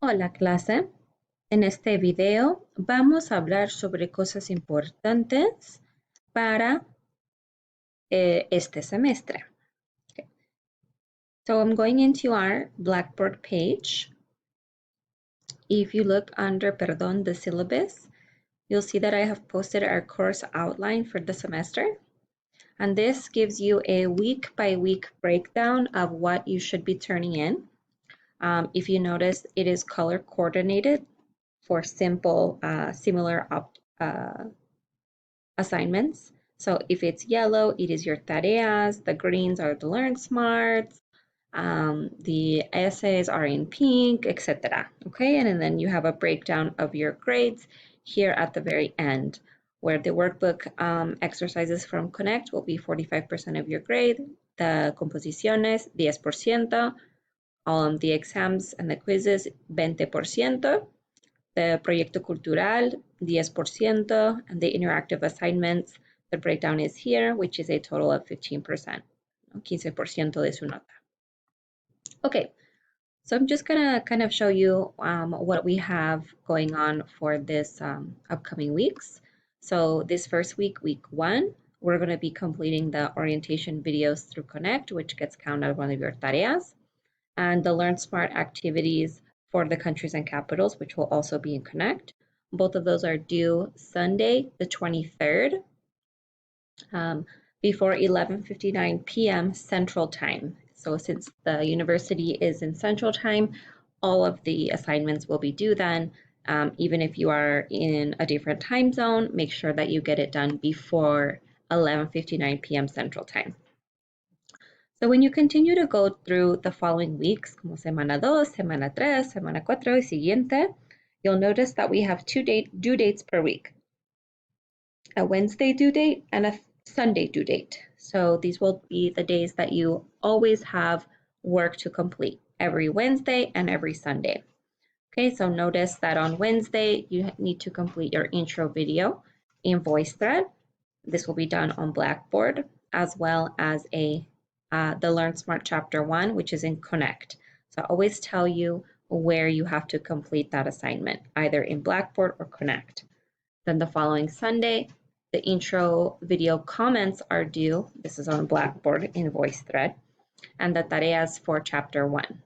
Hola clase, en este video vamos a hablar sobre cosas importantes para este semestre. Okay. So I'm going into our Blackboard page. If you look under Perdón, the syllabus, you'll see that I have posted our course outline for the semester. And this gives you a week-by-week breakdown of what you should be turning in. If you notice, it is color coordinated for simple, similar assignments. So if it's yellow, it is your tareas, the greens are the learn smarts, the essays are in pink, etc. Okay, and then you have a breakdown of your grades here at the very end, where the workbook exercises from Connect will be 45% of your grade, the composiciones 10%, the exams and the quizzes 20%, the proyecto cultural 10%, and the interactive assignments, the breakdown is here, which is a total of 15%, 15% de su nota. Okay, so I'm just gonna kind of show you what we have going on for this upcoming weeks. So this first week, week 1, we're gonna be completing the orientation videos through Connect, which gets counted as one of your tareas, and the Learn Smart activities for the countries and capitals, which will also be in Connect. Both of those are due Sunday, the 23rd, before 11:59 p.m. Central Time. So since the university is in Central Time, all of the assignments will be due then. Even if you are in a different time zone, make sure that you get it done before 11:59 p.m. Central Time. So when you continue to go through the following weeks, como semana 2, semana 3, semana 4 y siguiente, you'll notice that we have two due dates per week. A Wednesday due date and a Sunday due date. So these will be the days that you always have work to complete, every Wednesday and every Sunday. Okay, so notice that on Wednesday, you need to complete your intro video in VoiceThread. This will be done on Blackboard, as well as the Learn Smart Chapter 1, which is in Connect. So I always tell you where you have to complete that assignment, either in Blackboard or Connect. Then the following Sunday, the intro video comments are due. This is on Blackboard in VoiceThread, and the tareas for Chapter 1,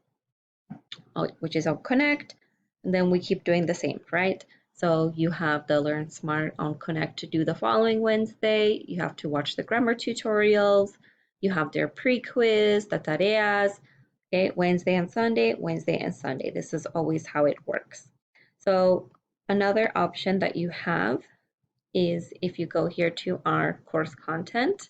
which is on Connect. And then we keep doing the same, right? So you have the Learn Smart on Connect to do the following Wednesday. You have to watch the grammar tutorials. You have their pre-quiz, the tareas, okay, Wednesday and Sunday, Wednesday and Sunday. This is always how it works. So another option that you have is if you go here to our course content,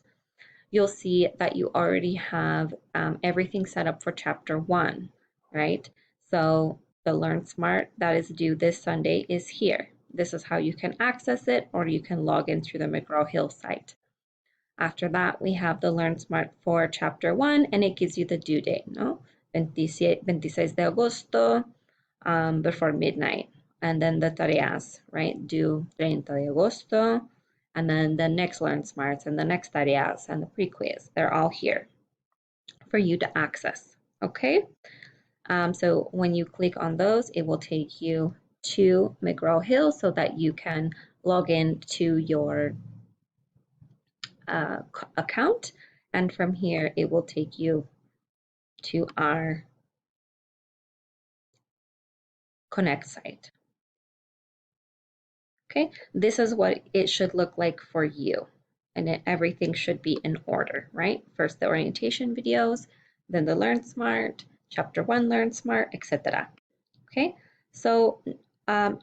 you'll see that you already have everything set up for Chapter 1, right? So the Learn Smart that is due this Sunday is here. This is how you can access it, or you can log in through the McGraw-Hill site. After that, we have the Learn Smart for Chapter 1, and it gives you the due date, no? 26 de agosto, before midnight. And then the tareas, right? Due 30 de agosto, and then the next Learn Smarts and the next tareas and the pre-quiz. They're all here for you to access, okay? So when you click on those, it will take you to McGraw-Hill so that you can log in to your account, and from here it will take you to our Connect site. Okay, this is what it should look like for you, and everything should be in order, right? First the orientation videos, then the Learn Smart, Chapter 1 Learn Smart, etc. Okay, so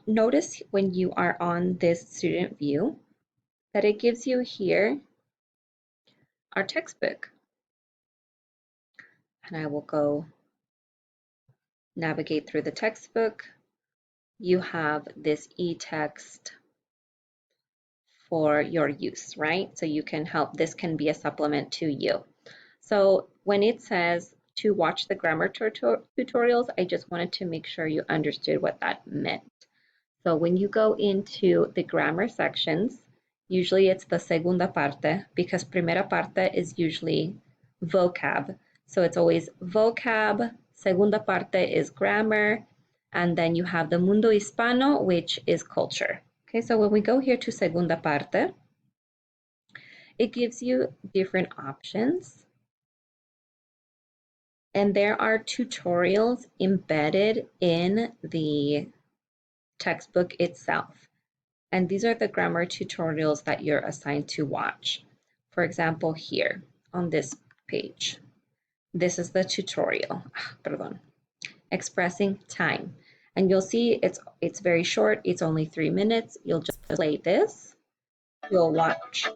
notice when you are on this student view that it gives you here our textbook. And I will go navigate through the textbook. You have this e-text for your use, right? So you can help, this can be a supplement to you. So when it says to watch the grammar tutorials, I just wanted to make sure you understood what that meant. So when you go into the grammar sections, usually it's the segunda parte, because primera parte is usually vocab. So it's always vocab, segunda parte is grammar, And then you have the Mundo Hispano, which is culture. Okay, so when we go here to Segunda Parte, it gives you different options. And there are tutorials embedded in the textbook itself. And these are the grammar tutorials that you're assigned to watch. For example, here on this page, this is the tutorial, perdón, expressing time. And you'll see it's very short. It's only 3 minutes. You'll just play this. You'll watch.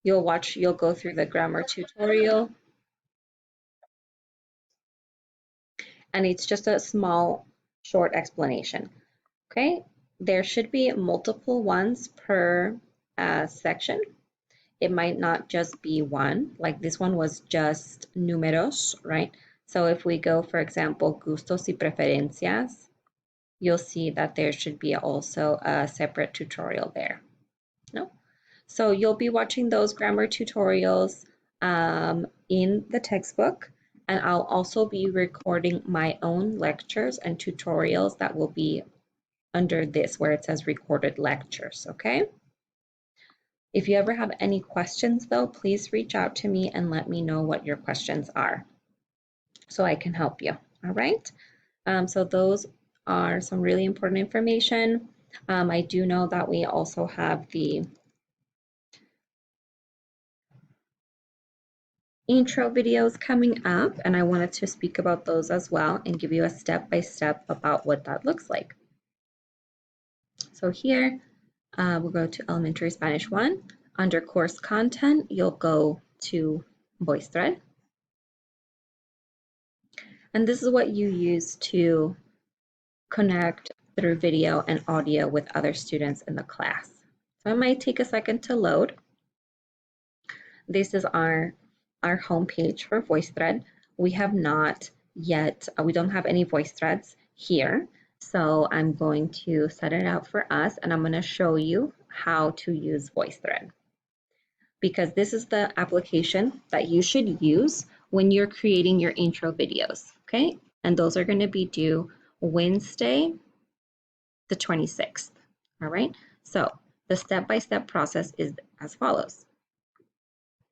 You'll go through the grammar tutorial. And it's just a small, short explanation. Okay, there should be multiple ones per section. It might not just be one, like this one was just números, right? So if we go, for example, gustos y preferencias, you'll see that there should be also a separate tutorial there. No? So you'll be watching those grammar tutorials in the textbook, and I'll also be recording my own lectures and tutorials that will be under this where it says recorded lectures, okay? If you ever have any questions though, please reach out to me and let me know what your questions are so I can help you, all right? So those are some really important information. I do know that we also have the intro videos coming up, and I wanted to speak about those as well and give you a step-by-step about what that looks like. So here, we'll go to Elementary Spanish 1. Under course content, you'll go to VoiceThread. And this is what you use to connect through video and audio with other students in the class. So it might take a second to load. This is our homepage for VoiceThread. We have not yet, we don't have any VoiceThreads here. So I'm going to set it up for us and I'm going to show you how to use VoiceThread, because this is the application that you should use when you're creating your intro videos, okay? And those are going to be due Wednesday, the 26th, all right? So the step-by-step process is as follows,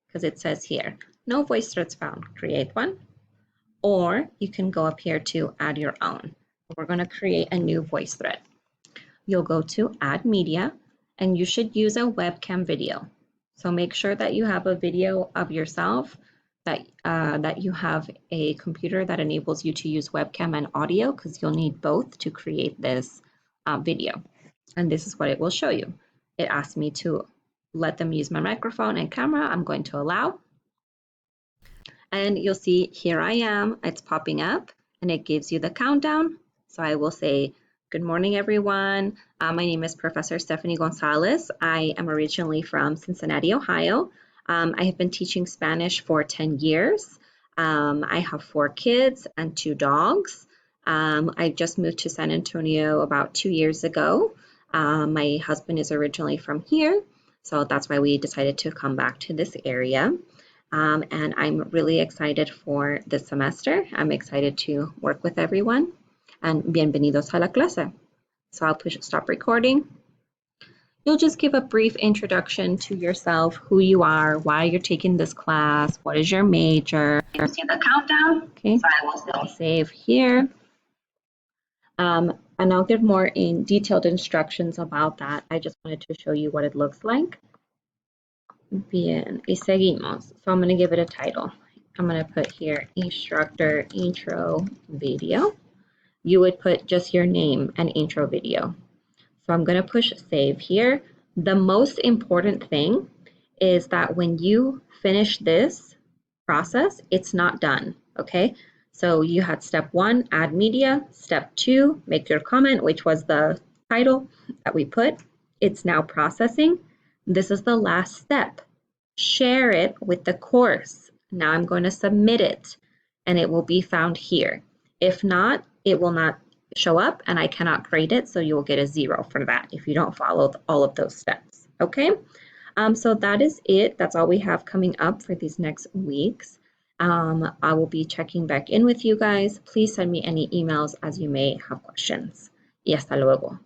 because it says here, no voice threads found, create one, or you can go up here to add your own. We're going to create a new voice thread. You'll go to add media, and you should use a webcam video. So make sure that you have a video of yourself, that you have a computer that enables you to use webcam and audio, because you'll need both to create this video. And this is what it will show you. It asks me to let them use my microphone and camera. I'm going to allow. And you'll see here I am, it's popping up and it gives you the countdown. So I will say, good morning, everyone. My name is Professor Stephanie Gonzalez. I am originally from Cincinnati, Ohio. I have been teaching Spanish for 10 years. I have 4 kids and 2 dogs. I just moved to San Antonio about 2 years ago. My husband is originally from here, so that's why we decided to come back to this area. And I'm really excited for this semester. I'm excited to work with everyone. And bienvenidos a la clase. So I'll push stop recording. You'll just give a brief introduction to yourself, who you are, why you're taking this class, what is your major. You see the countdown? Okay, so I will still save here. And I'll give more in detailed instructions about that. I just wanted to show you what it looks like. Bien, y seguimos. So I'm going to give it a title. I'm going to put here instructor intro video. You would put just your name and intro video. So I'm going to push save here. The most important thing is that when you finish this process, it's not done, okay? So you had step 1, add media. Step 2, make your comment, which was the title that we put. It's now processing. This is the last step. Share it with the course. Now I'm going to submit it and it will be found here. If not, it will not show up and I cannot grade it, so you will get a 0 for that if you don't follow all of those steps, okay? So that is it. That's all we have coming up for these next weeks. I will be checking back in with you guys. Please send me any emails as you may have questions. Y hasta luego.